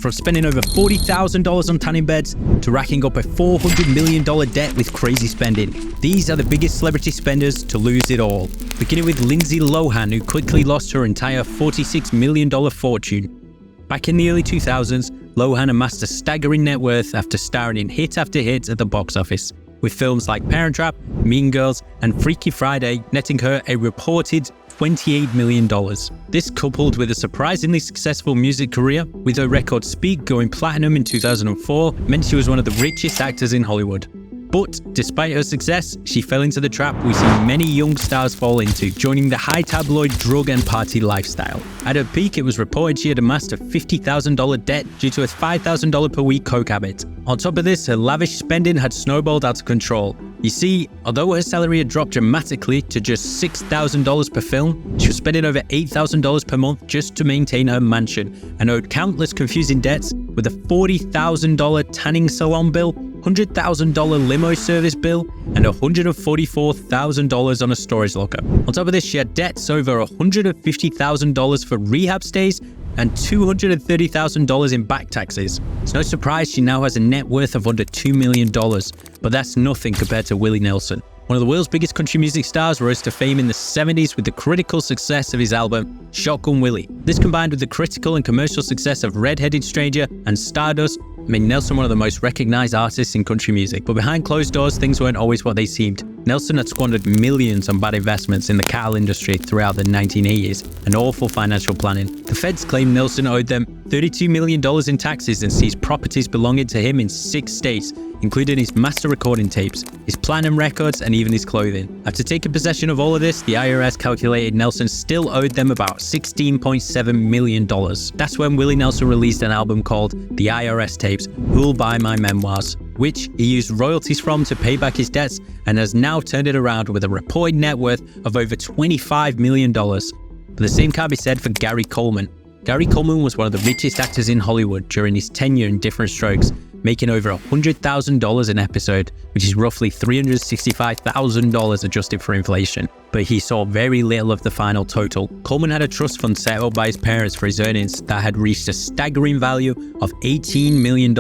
From spending over $40,000 on tanning beds to racking up a $400 million debt with crazy spending. These are the biggest celebrity spenders to lose it all. Beginning with Lindsay Lohan, who quickly lost her entire $46 million fortune. Back in the early 2000s, Lohan amassed a staggering net worth after starring in hit after hit at the box office, with films like Parent Trap, Mean Girls, and Freaky Friday netting her a reported $28 million. This, coupled with a surprisingly successful music career, with her record Speak going platinum in 2004, meant she was one of the richest actors in Hollywood. But despite her success, she fell into the trap we see many young stars fall into, joining the high tabloid drug and party lifestyle. At her peak, it was reported she had amassed a $50,000 debt due to a $5,000 per week coke habit. On top of this, her lavish spending had snowballed out of control. You see, although her salary had dropped dramatically to just $6,000 per film, she was spending over $8,000 per month just to maintain her mansion, and owed countless confusing debts, with a $40,000 tanning salon bill, $100,000 limo service bill, and $144,000 on a storage locker. On top of this, she had debts over $150,000 for rehab stays and $230,000 in back taxes. It's no surprise she now has a net worth of under $2 million, but that's nothing compared to Willie Nelson. One of the world's biggest country music stars rose to fame in the 70s with the critical success of his album, Shotgun Willie. This, combined with the critical and commercial success of Red-Headed Stranger and Stardust, made Nelson one of the most recognized artists in country music. But behind closed doors, things weren't always what they seemed. Nelson had squandered millions on bad investments in the cattle industry throughout the 1980s and awful financial planning. The feds claimed Nelson owed them $32 million in taxes and seized properties belonging to him in 6 states, including his master recording tapes, his platinum records, and even his clothing. After taking possession of all of this, the IRS calculated Nelson still owed them about $16.7 million. That's when Willie Nelson released an album called The IRS Tapes, Who'll Buy My Memoirs, which he used royalties from to pay back his debts, and has now turned it around with a reported net worth of over $25 million. But the same can't be said for Gary Colemen. Gary Colemen was one of the richest actors in Hollywood during his tenure in Different Strokes, making over $100,000 an episode, which is roughly $365,000 adjusted for inflation. But he saw very little of the final total. Colemen had a trust fund set up by his parents for his earnings that had reached a staggering value of $18 million.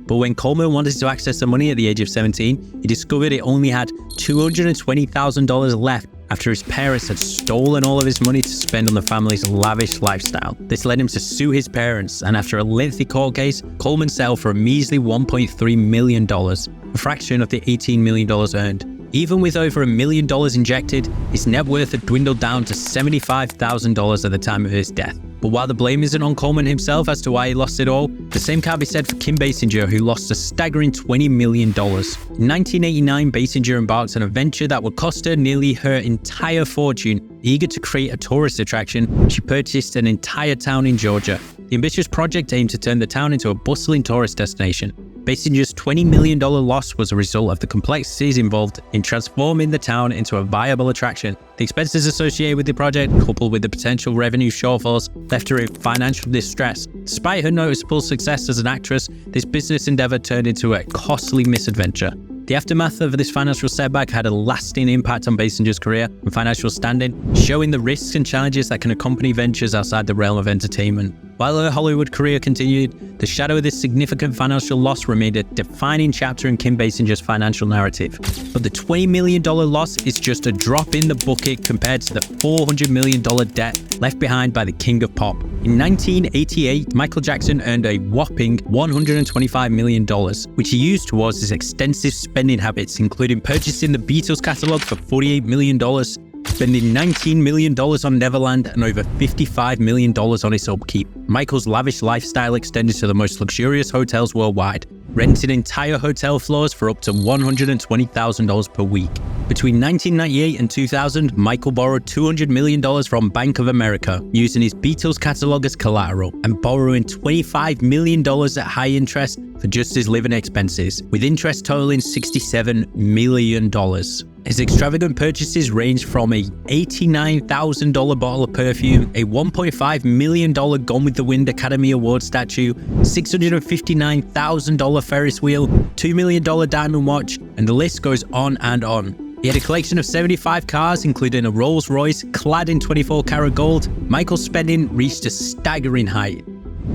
But when Colemen wanted to access the money at the age of 17, he discovered it only had $220,000 left after his parents had stolen all of his money to spend on the family's lavish lifestyle. This led him to sue his parents, and after a lengthy court case, Colemen settled for a measly $1.3 million, a fraction of the $18 million earned. Even with over $1 million injected, his net worth had dwindled down to $75,000 at the time of his death. But while the blame isn't on Colemen himself as to why he lost it all, the same can't be said for Kim Basinger, who lost a staggering $20 million. In 1989, Basinger embarked on a venture that would cost her nearly her entire fortune. Eager to create a tourist attraction, she purchased an entire town in Georgia. The ambitious project aimed to turn the town into a bustling tourist destination. Basinger's $20 million loss was a result of the complexities involved in transforming the town into a viable attraction. The expenses associated with the project, coupled with the potential revenue shortfalls, left her in financial distress. Despite her noticeable success as an actress, this business endeavor turned into a costly misadventure. The aftermath of this financial setback had a lasting impact on Basinger's career and financial standing, showing the risks and challenges that can accompany ventures outside the realm of entertainment. While her Hollywood career continued, the shadow of this significant financial loss remained a defining chapter in Kim Basinger's financial narrative. But the $20 million loss is just a drop in the bucket compared to the $400 million debt left behind by the king of pop. In 1988, Michael Jackson earned a whopping $125 million, which he used towards his extensive spending habits, including purchasing the Beatles catalog for $48 million, spending $19 million on Neverland and over $55 million on its upkeep. Michael's lavish lifestyle extended to the most luxurious hotels worldwide, renting entire hotel floors for up to $120,000 per week. Between 1998 and 2000, Michael borrowed $200 million from Bank of America, using his Beatles catalog as collateral, and borrowing $25 million at high interest for just his living expenses, with interest totaling $67 million. His extravagant purchases ranged from a $89,000 bottle of perfume, a $1.5 million Gone with the Wind Academy Award statue, $659,000 Ferris wheel, $2 million diamond watch, and the list goes on and on. He had a collection of 75 cars, including a Rolls Royce clad in 24 karat gold. Michael's spending reached a staggering height.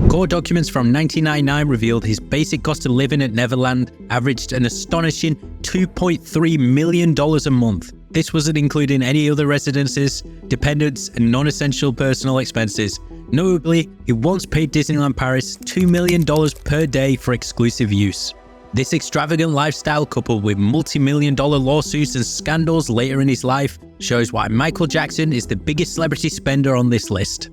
Court documents from 1999 revealed his basic cost of living at Neverland averaged an astonishing $2.3 million a month. This wasn't including any other residences, dependents, and non-essential personal expenses. Notably, he once paid Disneyland Paris $2 million per day for exclusive use. This extravagant lifestyle, coupled with multi-million-dollar lawsuits and scandals later in his life, shows why Michael Jackson is the biggest celebrity spender on this list.